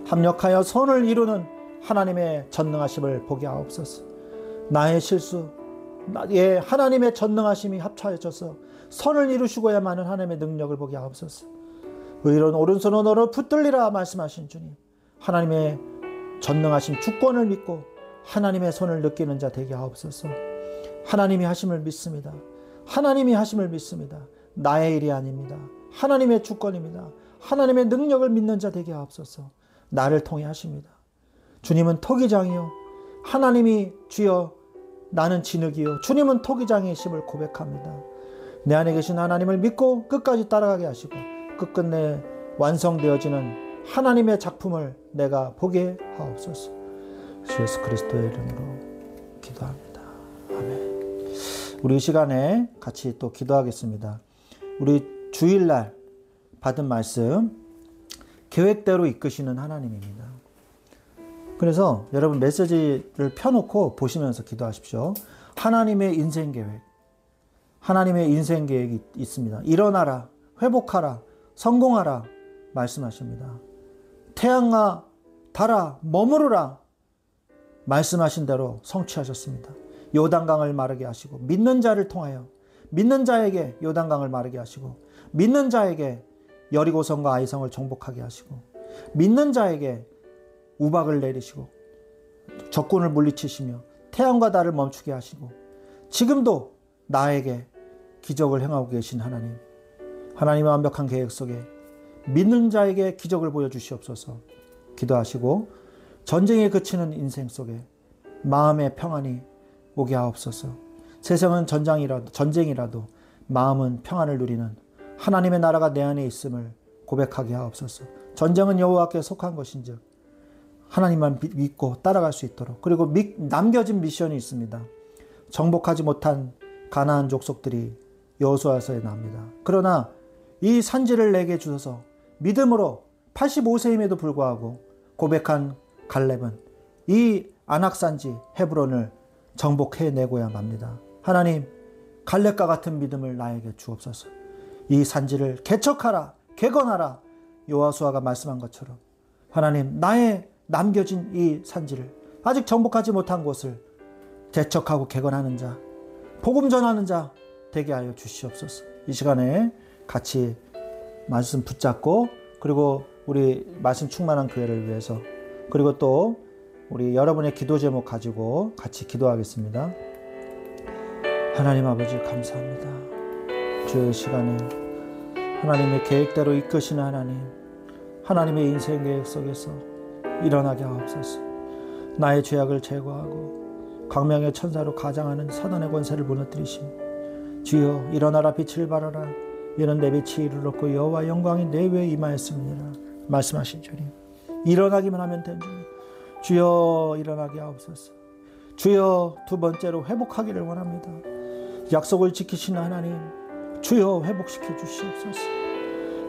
합력하여 선을 이루는 하나님의 전능하심을 보게 하옵소서. 나의 실수, 나의 하나님의 전능하심이 합쳐져서 선을 이루시고야만 하는 하나님의 능력을 보게 하옵소서. 의로운 오른손은 너를 붙들리라 말씀하신 주님, 하나님의 전능하심 주권을 믿고 하나님의 손을 느끼는 자 되게 하옵소서. 하나님이 하심을 믿습니다. 하나님이 하심을 믿습니다. 나의 일이 아닙니다. 하나님의 주권입니다. 하나님의 능력을 믿는 자 되게 하옵소서. 나를 통해 하십니다. 주님은 토기장이요, 하나님이 주여 나는 진흙이요, 주님은 토기장이심을 고백합니다. 내 안에 계신 하나님을 믿고 끝까지 따라가게 하시고 끝끝내 완성되어지는 하나님의 작품을 내가 보게 하옵소서. 예수 그리스도의 이름으로 기도합니다. 아멘. 우리 이 시간에 같이 또 기도하겠습니다. 우리 주일날 받은 말씀, 계획대로 이끄시는 하나님입니다. 그래서 여러분 메시지를 펴놓고 보시면서 기도하십시오. 하나님의 인생 계획, 하나님의 인생 계획이 있습니다. 일어나라, 회복하라, 성공하라 말씀하십니다. 태양아 달아 머무르라 말씀하신 대로 성취하셨습니다. 요단강을 마르게 하시고 믿는 자를 통하여 믿는 자에게 요단강을 마르게 하시고 믿는 자에게 여리고성과 아이성을 정복하게 하시고 믿는 자에게 우박을 내리시고 적군을 물리치시며 태양과 달을 멈추게 하시고 지금도 나에게 기적을 행하고 계신 하나님, 하나님의 완벽한 계획 속에 믿는 자에게 기적을 보여주시옵소서. 기도하시고 전쟁에 그치는 인생 속에 마음의 평안이 오게 하옵소서. 세상은 전쟁이라도 마음은 평안을 누리는 하나님의 나라가 내 안에 있음을 고백하게 하옵소서. 전쟁은 여호와께 속한 것인즉 하나님만 믿고 따라갈 수 있도록, 그리고 남겨진 미션이 있습니다. 정복하지 못한 가나안 족속들이 여호수아서에 나옵니다. 그러나 이 산지를 내게 주셔서 믿음으로 85세임에도 불구하고 고백한 갈렙은 이 안악산지 헤브론을 정복해내고야 맙니다. 하나님, 갈렙과 같은 믿음을 나에게 주옵소서. 이 산지를 개척하라, 개건하라 여호수아가 말씀한 것처럼 하나님, 나의 남겨진 이 산지를, 아직 정복하지 못한 곳을 개척하고 개건하는 자, 복음 전하는 자 되게 하여 주시옵소서. 이 시간에 같이 말씀 붙잡고, 그리고 우리 말씀 충만한 교회를 위해서, 그리고 또 우리 여러분의 기도 제목 가지고 같이 기도하겠습니다. 하나님 아버지 감사합니다. 주의 시간에 하나님의 계획대로 이끄시는 하나님, 하나님의 인생 계획 속에서 일어나게 하옵소서. 나의 죄악을 제거하고 광명의 천사로 가장하는 사단의 권세를 무너뜨리시며 주여 일어나라, 빛을 발하라, 이는 내 빛이 이르렀고 여호와 영광이 내 위에 임하였습니다 말씀하신 주님, 일어나기만 하면 된 주님, 주여 일어나게 하옵소서. 주여 두 번째로 회복하기를 원합니다. 약속을 지키시는 하나님, 주여 회복시켜 주시옵소서.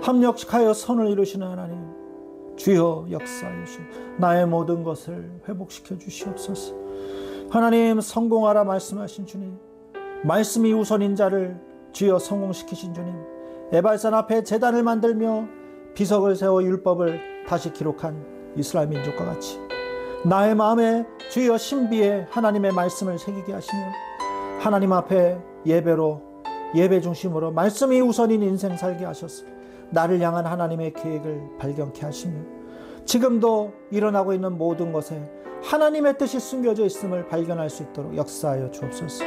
합력하여 선을 이루시는 하나님, 주여 역사하여 주시옵소서. 나의 모든 것을 회복시켜 주시옵소서. 하나님, 성공하라 말씀하신 주님, 말씀이 우선인 자를 주여 성공시키신 주님, 에발산 앞에 제단을 만들며 비석을 세워 율법을 다시 기록한 이스라엘 민족과 같이 나의 마음에 주여 신비에 하나님의 말씀을 새기게 하시며 하나님 앞에 예배 중심으로 말씀이 우선인 인생 살게 하셔서 나를 향한 하나님의 계획을 발견케 하시며 지금도 일어나고 있는 모든 것에 하나님의 뜻이 숨겨져 있음을 발견할 수 있도록 역사하여 주옵소서.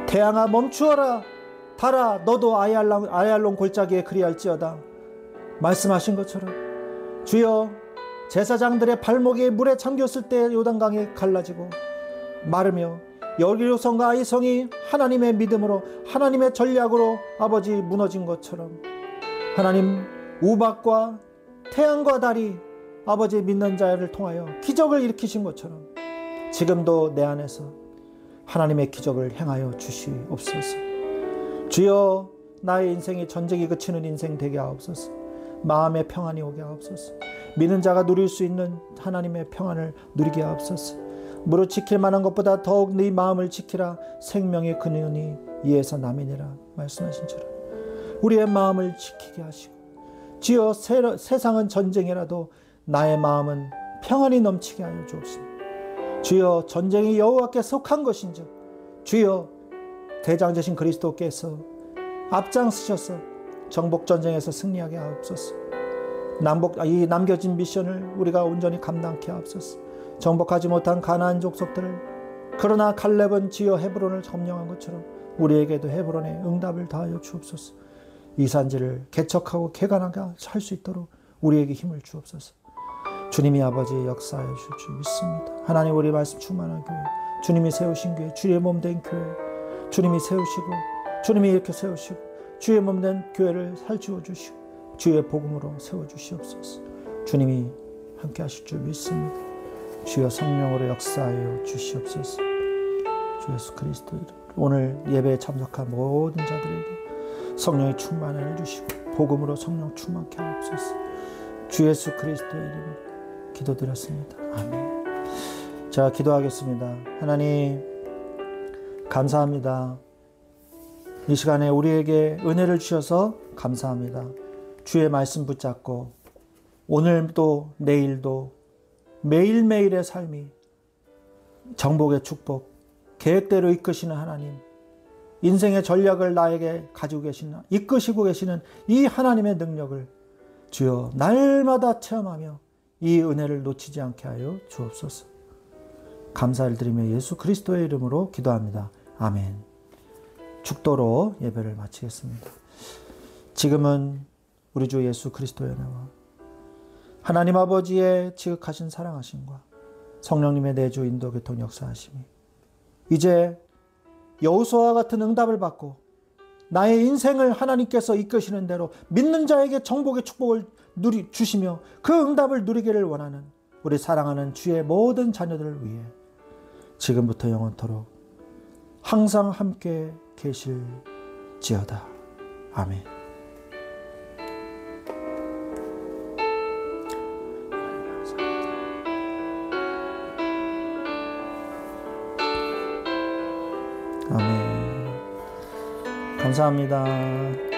태양아 멈추어라, 달아 너도 아얄론 골짜기에 그리할지어다 말씀하신 것처럼 주여 제사장들의 발목이 물에 잠겼을 때 요단강이 갈라지고 마르며 여리고성과 아이성이 하나님의 믿음으로 하나님의 전략으로 아버지 무너진 것처럼 하나님, 우박과 태양과 달이 아버지 믿는 자를 통하여 기적을 일으키신 것처럼 지금도 내 안에서 하나님의 기적을 행하여 주시옵소서. 주여, 나의 인생이 전쟁이 그치는 인생 되게 하옵소서. 마음의 평안이 오게 하옵소서. 믿는 자가 누릴 수 있는 하나님의 평안을 누리게 하옵소서. 무릇 지킬 만한 것보다 더욱 네 마음을 지키라. 생명의 근원이 이에서 남이니라 말씀하신 처럼 우리의 마음을 지키게 하시고, 주여, 세상은 전쟁이라도 나의 마음은 평안이 넘치게 하여 주옵소서. 주여, 전쟁이 여호와께 속한 것인즉 주여, 대장되신 그리스도께서 앞장서셔서 정복전쟁에서 승리하게 하옵소서. 이 남겨진 미션을 우리가 온전히 감당케 하옵소서. 정복하지 못한 가나안 족속들을, 그러나 갈렙은 주여 헤브론을 점령한 것처럼 우리에게도 헤브론의 응답을 다하여 주옵소서. 이 산지를 개척하고 개간하게 할 수 있도록 우리에게 힘을 주옵소서. 주님이 아버지 역사해 주실 줄 믿습니다. 하나님, 우리 말씀 충만한 교회, 주님이 세우신 교회, 주의 몸된 교회, 주님이 세우시고 주님이 이렇게 세우시고 주의 몸된 교회를 살찌워 주시고 주의 복음으로 세워주시옵소서. 주님이 함께 하실 줄 믿습니다. 주여, 성령으로 역사하여 주시옵소서. 주 예수 그리스도 이름, 오늘 예배에 참석한 모든 자들에게 성령의 충만을 주시고 복음으로 성령 충만케 하옵소서. 주 예수 그리스도의 이름으로 기도드렸습니다. 아멘. 자, 기도하겠습니다. 하나님, 감사합니다. 이 시간에 우리에게 은혜를 주셔서 감사합니다. 주의 말씀 붙잡고 오늘도 내일도 매일매일의 삶이 정복의 축복, 계획대로 이끄시는 하나님, 인생의 전략을 나에게 가지고 계시는, 이끄시고 계시는 이 하나님의 능력을 주여 날마다 체험하며 이 은혜를 놓치지 않게 하여 주옵소서. 감사를 드리며 예수 그리스도의 이름으로 기도합니다. 아멘. 축도로 예배를 마치겠습니다. 지금은 우리 주 예수 그리스도의 은혜와 하나님 아버지의 지극하신 사랑하심과 성령님의 내주 인도 교통 역사하심이 이제 여호수아와 같은 응답을 받고 나의 인생을 하나님께서 이끄시는 대로 믿는 자에게 정복의 축복을 주시며 그 응답을 누리기를 원하는 우리 사랑하는 주의 모든 자녀들을 위해 지금부터 영원토록 항상 함께 계실지어다. 아멘. 아멘. 감사합니다.